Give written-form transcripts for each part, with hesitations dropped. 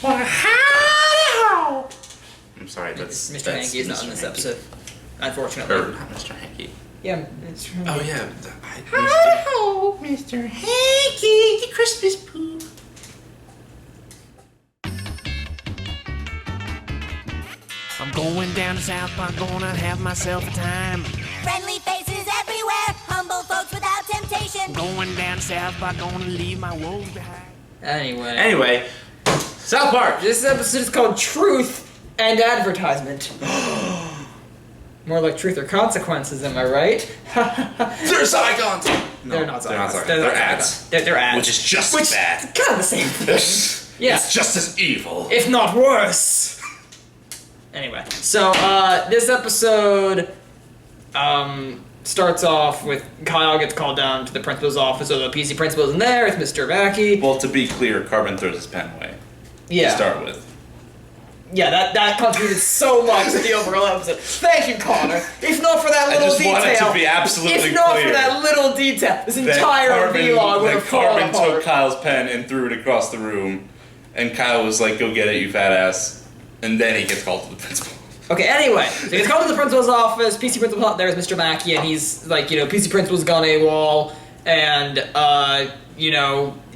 Well, howdy-ho! I'm sorry, Mr. that's Hankey is not in this episode, unfortunately. Or not Mr. Hankey. Yeah, Mr. Hankey. Oh yeah, Howdy-ho, Mr. Hankey, Christmas poop. I'm going down to South Park, gonna have myself a time. Friendly faces everywhere, humble folks without temptation. Going down to South Park, gonna leave my woes behind. Anyway, South Park. this episode is called Truth and Advertisement. More like Truth or Consequences, am I right? They're Zygons. No, They're not Zygons. They're ads. They're ads. Which is just as bad. Kind of the same thing. Yeah. It's just as evil. If not worse. Anyway, so this episode starts off with Kyle gets called down to the principal's office, although the PC principal isn't there, it's Mr. Mackey. Well, to be clear, Carbon throws his pen away. Yeah. To start with. Yeah, that contributed so much to the overall episode. Thank you, Connor. If not for that little I just detail. wanted to be absolutely If not clear for that little detail, this that entire vlog would have fallen Carbon apart. took Kyle's pen and threw it across the room, and Kyle was like, "Go get it, you fat ass," and then he gets called to the principal. Okay, anyway, so he gets called to the principal's office, PC principal, there's Mr. Mackey, and he's like, PC principal's gone AWOL, and,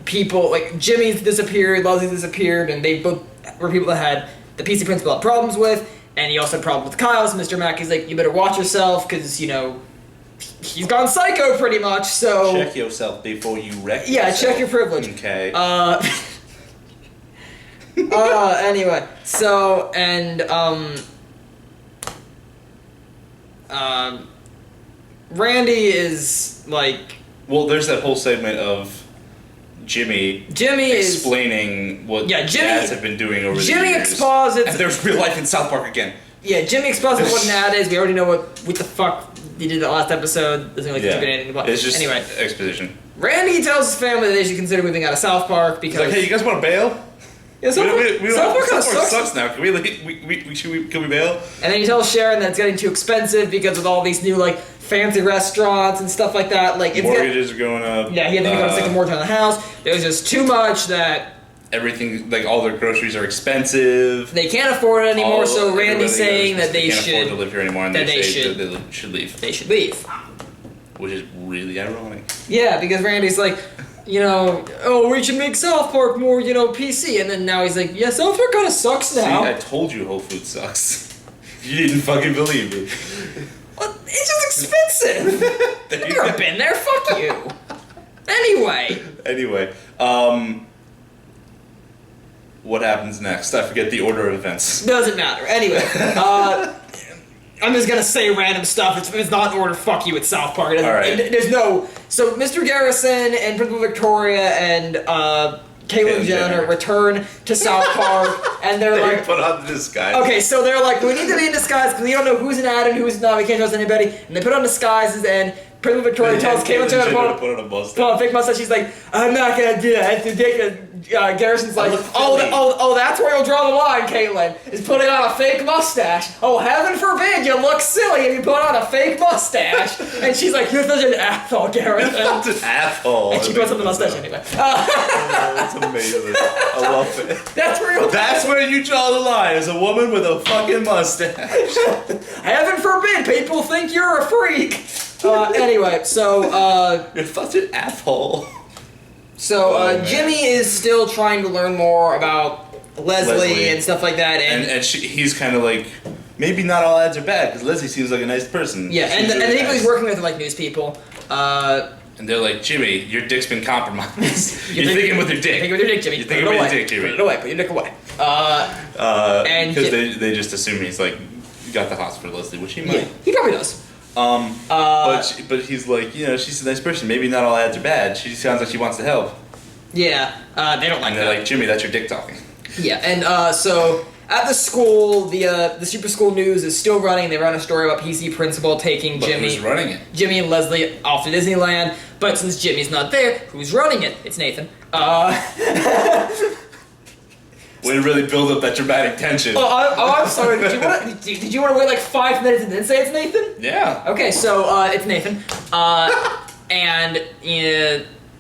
people, like, Jimmy's disappeared, Leslie's disappeared, and they both were people that had the PC principal had problems with, and he also had problems with Kyle, so Mr. Mackey's like, you better watch yourself, because, he's gone psycho pretty much, so... Check yourself before you wreck Yeah, yourself. check your privilege. Okay. Anyway, so, and, Randy is, like... Well, there's that whole segment of Jimmy explaining what Yeah, the ads have been doing over the years. Jimmy exposits... And there's real life in South Park again. Yeah, Jimmy exposits what an ad is. We already know what the fuck he did the last episode. Doesn't really contribute anything about. It's just anyway. exposition. Randy tells his family that they should consider moving out of South Park because... He's like, hey, you guys want to bail? Yeah, South Park kind of sucks. Sucks now. Can we bail? And then he tells Sharon that it's getting too expensive because with all these new, like, fancy restaurants and stuff like that, like... Mortgages are going up. Yeah, he had to go to second mortgage on the house. There's just too much that... Everything, like, all their groceries are expensive. They can't afford it anymore, so Randy's saying that they can't should... afford to live here anymore, and that they should leave. They should leave. Which is really ironic. Yeah, because Randy's like... oh, we should make South Park more, PC. And then now he's like, yeah, South Park kind of sucks now. See, I told you Whole Foods sucks. You didn't fucking believe me. Well, it's just expensive. I've never been there, fuck you. Anyway, what happens next? I forget the order of events. Doesn't matter. Anyway, I'm just gonna say random stuff. It's not in order, fuck you, it's South Park. All right. There's no... So, Mr. Garrison and Principal Victoria and, Caitlyn Jenner return to South Park, and they're They like... put on the disguise. Okay, so they're like, we need to be in disguise because we don't know who's an ad and who's not. We can't trust anybody. And they put on disguises, and Principal Victoria tells Caitlyn Jenner to put on a mustache. put on a fake mustache. She's like, I'm not gonna do that. It's ridiculous. Garrison's like, look silly. oh, that's where you'll draw the line, Caitlyn, is putting on a fake mustache. Oh, heaven forbid you look silly if you put on a fake mustache. And she's like, you're such an asshole, Garrison. That's an asshole. And she puts on the mustache anyway. That's amazing. I love it. That's where you draw the line, as a woman with a fucking mustache. heaven forbid people think you're a freak. Anyway, so, You're such an asshole. So, Jimmy is still trying to learn more about Leslie and stuff like that, and he's kind of like, maybe not all ads are bad, because Leslie seems like a nice person. yeah, and the people he's working with are like news people. And they're like, Jimmy, your dick's been compromised. You're thinking with your dick. Thinking with your dick, Jimmy. You're thinking with your dick, Jimmy. Put it away. Put your dick away. And because they just assume he's like got the hots for Leslie, which he might. Yeah, he probably does. But he's like, she's a nice person. Maybe not all ads are bad. She sounds like she wants to help. Yeah, they don't like And they're that. like, Jimmy, that's your dick talking. Yeah, and so at the school, the Super School News is still running. They run a story about PC principal taking But Jimmy. who's running it? Jimmy and Leslie off to Disneyland. But since Jimmy's not there, who's running it? It's Nathan. Way to really build up that dramatic tension. I'm sorry. Did you want to wait like 5 minutes and then say it's Nathan? Yeah. Okay, so it's Nathan. And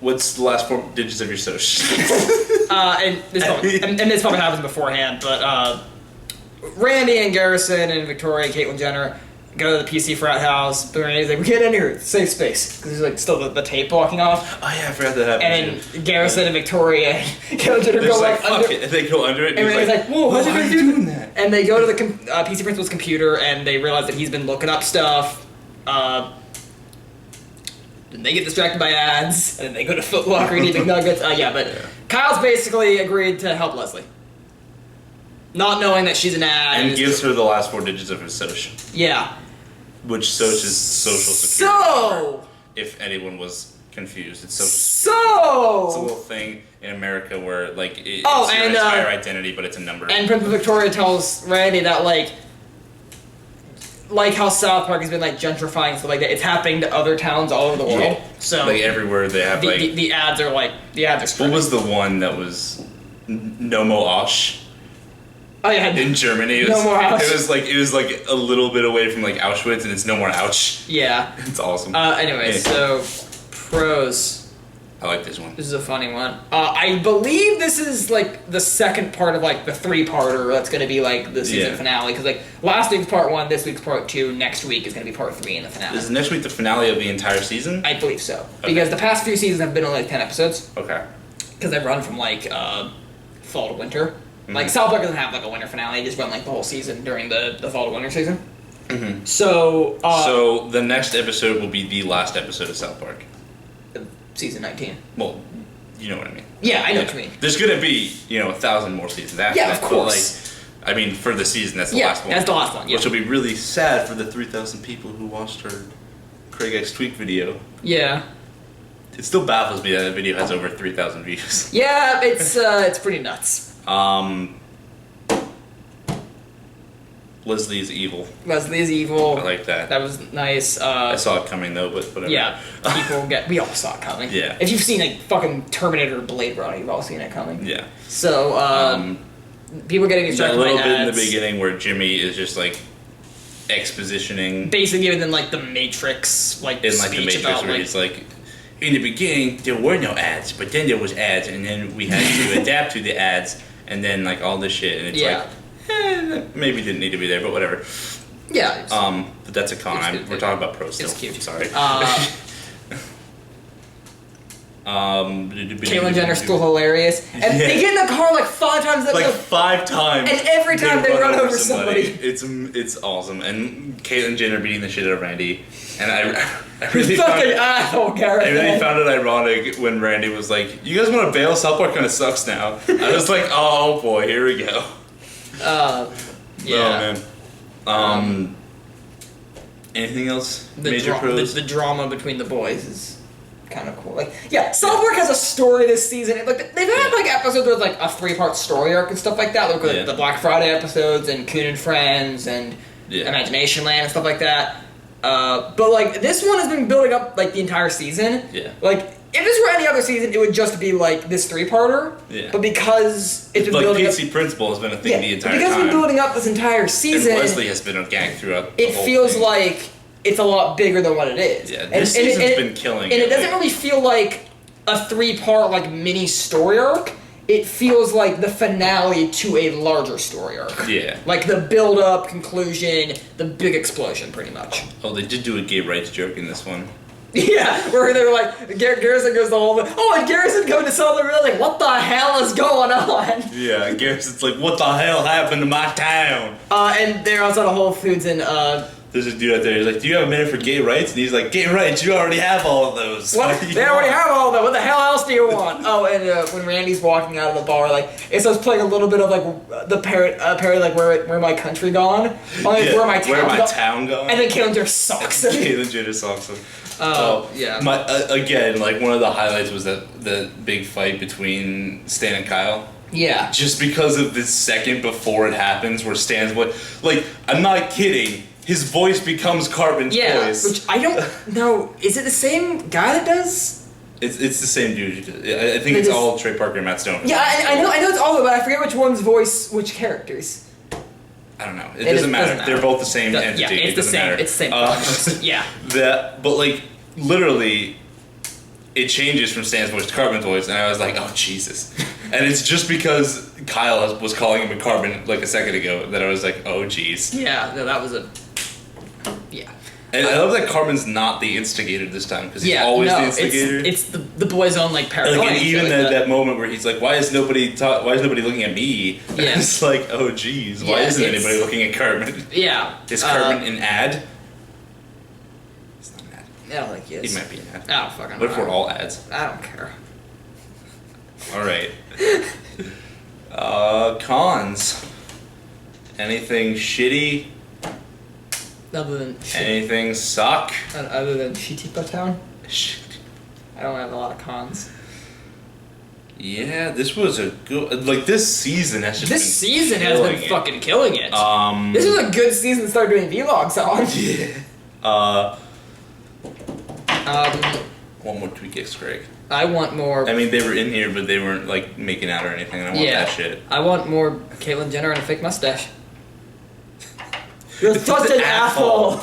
What's the last 4 digits of your social? And this probably happens beforehand, but Randy and Garrison and Victoria and Caitlyn Jenner go to the PC frat house, but Randy's like, we can't enter here, it's a safe space. Because there's like still the tape blocking off. Oh yeah, I forgot that happened. And Garrison and Victoria and Caitlyn Jenner go like, like under it. And they go under it. and Randy's like, whoa, how'd you why guys are you do doing that? that? And they go to the PC principal's computer and they realize that he's been looking up stuff. Then they get distracted by ads, and then they go to Foot Locker and eat McNuggets. Kyle's basically agreed to help Leslie. Not knowing that she's an ad. And gives her the last 4 digits of his social. Yeah. Which is social security. So! If anyone was confused, it's social So! It's a little thing in America where, like, it's Oh, your and, entire identity, but it's a number. And Princess Victoria tells Randy that, like how South Park has been, like, gentrifying stuff like that, it's happening to other towns all over the world. Yeah. So, like, everywhere they have, the ads are, What spreading. was the one that was Nomo Osh? Oh, yeah. In Germany, No More Ouch. It was like a little bit away from like Auschwitz, and it's no more ouch. Yeah. It's awesome. Anyway, Yeah. so pros. I like this one. This is a funny one. I believe this is like the second part of like the 3-parter that's going to be like the season Yeah. finale, because like last week's part 1, this week's part 2, next week is going to be part 3 in the finale. Is next week the finale of the entire season? I believe so, Okay. because the past few seasons have been only like 10 episodes, Okay. because they've run from like fall to winter. Mm-hmm. Like South Park doesn't have like a winter finale; they just run like the whole season during the fall to winter season. Mm-hmm. So, So the next episode will be the last episode of South Park. season 19. Well, you know what I mean. Yeah, I know what you mean. There's gonna be 1,000 more seasons after. Yeah, that, of course. But, like, I mean, for the season, that's the Yeah, last one. that's the last one. Yeah. Which will be really sad for the 3,000 people who watched our Craig X Tweak video. Yeah. It still baffles me that the video has over 3,000 views. Yeah, it's pretty nuts. Leslie is evil. Leslie is evil. I like that. That was nice. I saw it coming though, but whatever. Yeah, we all saw it coming. Yeah. If you've seen like fucking Terminator or Blade Runner, you've all seen it coming. Yeah. So, people getting That distracted little by bit in the ads. beginning where Jimmy is just like expositioning Basically, giving them like the Matrix, like in like the speech Matrix about where like he's like, in the beginning there were no ads, but then there was ads, and then we had to adapt to the ads, and then like all this shit, and it's Yeah. like, that maybe didn't need to be there, but whatever. yeah. It's, But that's a con. It's good. We're talking about pros still. It's cute. Sorry. Caitlyn Jenner's still hilarious, and they get in the car like 5 times. That like 5 times, and every time they run over somebody. It's awesome. And Caitlyn Jenner beating the shit out of Randy, and I really fucking asshole, Garrett. I really found it ironic when Randy was like, "You guys want to bail? South Park kind of sucks now." I was like, "Oh boy, here we go." Yeah. Oh man. Anything else? Major pros? The drama between the boys is kind of cool. Like, yeah, South Park has a story this season. Like, they've had like episodes with like a 3-part story arc and stuff like that. Like Yeah. the Black Friday episodes and Coon and Friends and Yeah. Imagination Land and stuff like that. But like this one has been building up like the entire season. Yeah. Like, if this were any other season, it would just be like this 3-parter. Yeah. But because it's been Like building up, PC Principal has been a thing yeah, the entire because it's time. been building up this entire And season. Leslie has been a gang throughout. The It whole feels thing. like it's a lot bigger than what it is. Yeah, And- this and it- season's and it- been killing And it, it doesn't like- really feel like a 3-part like mini story arc. It feels like the finale to a larger story arc. Yeah. Like the build up, conclusion, the big explosion, pretty much. Oh, they did do a gay rights joke in this one. Yeah, where they were like, Garrison goes the whole, and Garrison going to Southern Real, like, what the hell is going on? Yeah, Garrison's like, what the hell happened to my town? And they're outside of Whole Foods and, There's a dude out there, he's like, do you have a minute for gay rights? And he's like, gay rights, you already have all of those. what? do you They already want?" have all that. What the hell else do you want? Oh, and when Randy's walking out of the bar, like it starts playing a little bit of like the parody, like where my country gone, like Yeah, where my town, town gone? and then Caitlyn just sucks. Caitlyn Jenner's awesome. Yeah. My again, like one of the highlights was the big fight between Stan and Kyle. Yeah. Just because of the second before it happens, where Stan's like, I'm not kidding. His voice becomes Carbon's Yeah. voice. Which I don't know. Is it the same guy that does? It's the same dude. I think They it's just- all Trey Parker and Matt Stone. Yeah, I know it's all of it, but I forget which one's voice which characters. I don't know. It doesn't matter. They're both the same entity. Yeah, it's it the doesn't same. matter. It's the same. Person. Yeah. But like literally, it changes from Stan's voice to Cartman's voice, and I was like, oh Jesus. And it's just because Kyle was calling him a Cartman like a second ago that I was like, oh jeez. Yeah, no, that was a. Yeah. And I love that Cartman's not the instigator this time, because he's always the instigator. It's the boy's own like paranoia. Like, and even that moment where he's like, why is nobody looking at me? Yeah. It's like, oh geez, why isn't anybody looking at Cartman? Yeah. Is Cartman an ad? He's not an ad. I don't think he is. He might be an ad. I don't fucking What if know. we're all ads? I don't care. Alright. Cons. Anything shitty? Other than Anything suck? other than Shittipa Town, Shit. I don't have a lot of cons. Yeah, this was a good. Like, this season has just This been season has been killing it. fucking killing it. This This was a good season to start doing vlogs on. Yeah. One more Tweakix, Greg. I want more. I mean, they were in here, but they weren't like making out or anything. And I want that shit. I want more Caitlyn Jenner and a fake mustache. You're such an asshole.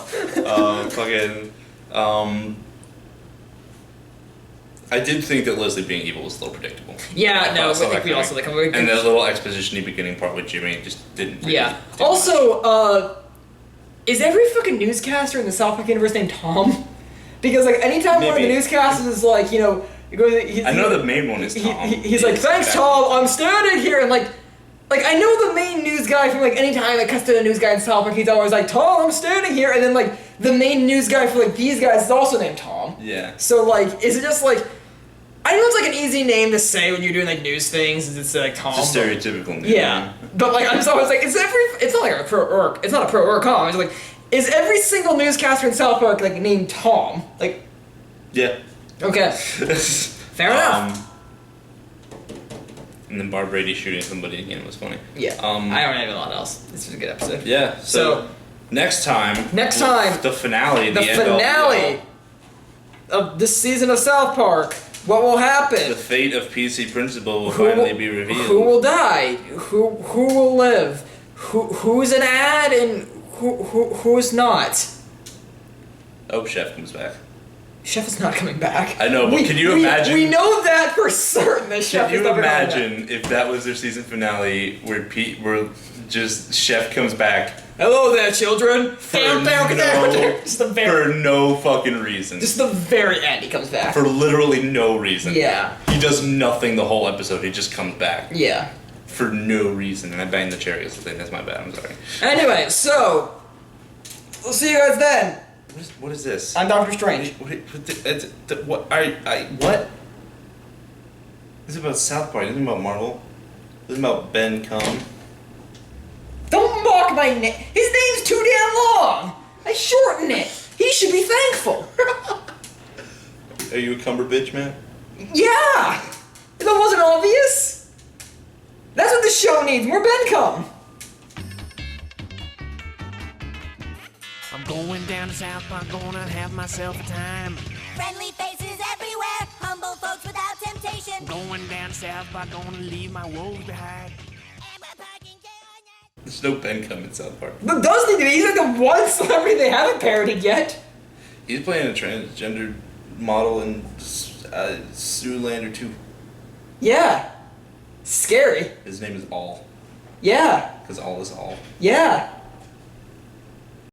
I did think that Leslie being evil was a little predictable. Yeah, no, I saw think that we all coming. saw that coming. And that little exposition-y beginning part with Jimmy just didn't. Really, Yeah. didn't much. Also, is every fucking newscaster in the South Park universe named Tom? Because like anytime one of the Maybe. newscasters is like, you know, he goes, I know the main one is Tom. He's like, thanks, Tom. I'm standing here, and like I know the main news guy from like any time it cuts to a news guy in South Park, he's always like, Tom, I'm standing here, and then like the main news guy for like these guys is also named Tom. Yeah. So like, is it just like? I know it's like an easy name to say when you're doing like news things, is it's like Tom. It's a stereotypical name. Yeah, but like I'm just always like, it's not like a pro or it's not a pro or a con. It's like, is every single newscaster in South Park like named Tom? Like, Yeah. okay, fair enough. And then Barb Brady shooting somebody again was funny. Yeah, I don't have a lot else. This was a good episode. Yeah. So next time. The finale. the end all, finale of this season of South Park. What will happen? The fate of PC Principal will finally be revealed. Who will die? Who will live? Who's an ad and who's not? Oh, Chef comes back. Chef is not coming back. I know, but can you imagine? We know that for certain. That Chef Can is you never coming back. imagine if that was their season finale, where just Chef comes back Hello there, children. for Just the very, for no fucking reason, just the very end. He comes back. for literally no reason. Yeah. He does nothing the whole episode. He just comes back Yeah. for no reason, and I banged the chair yesterday. That's my bad. I'm sorry. Anyway, so we'll see you guys then. What is this? I'm Doctor Strange. What? What? This is about South Park. This is about Marvel. This is about Ben Cum. Don't mock my name. His name's too damn long. I shorten it. He should be thankful. Are you a Cumberbitch, man? Yeah. That wasn't obvious. That's what the show needs. More Ben come. I'm going down to South Park, gonna have myself a time. Friendly faces everywhere, humble folks without temptation. Going down to South Park, gonna leave my woes behind. And we're parking on There's no Ben Cum in South Park. There does need to be. He's like the one celebrity they haven't parodied yet. He's playing a transgender model in Zoolander 2. Yeah. Scary. His name is All. Yeah. Because all is all. Yeah.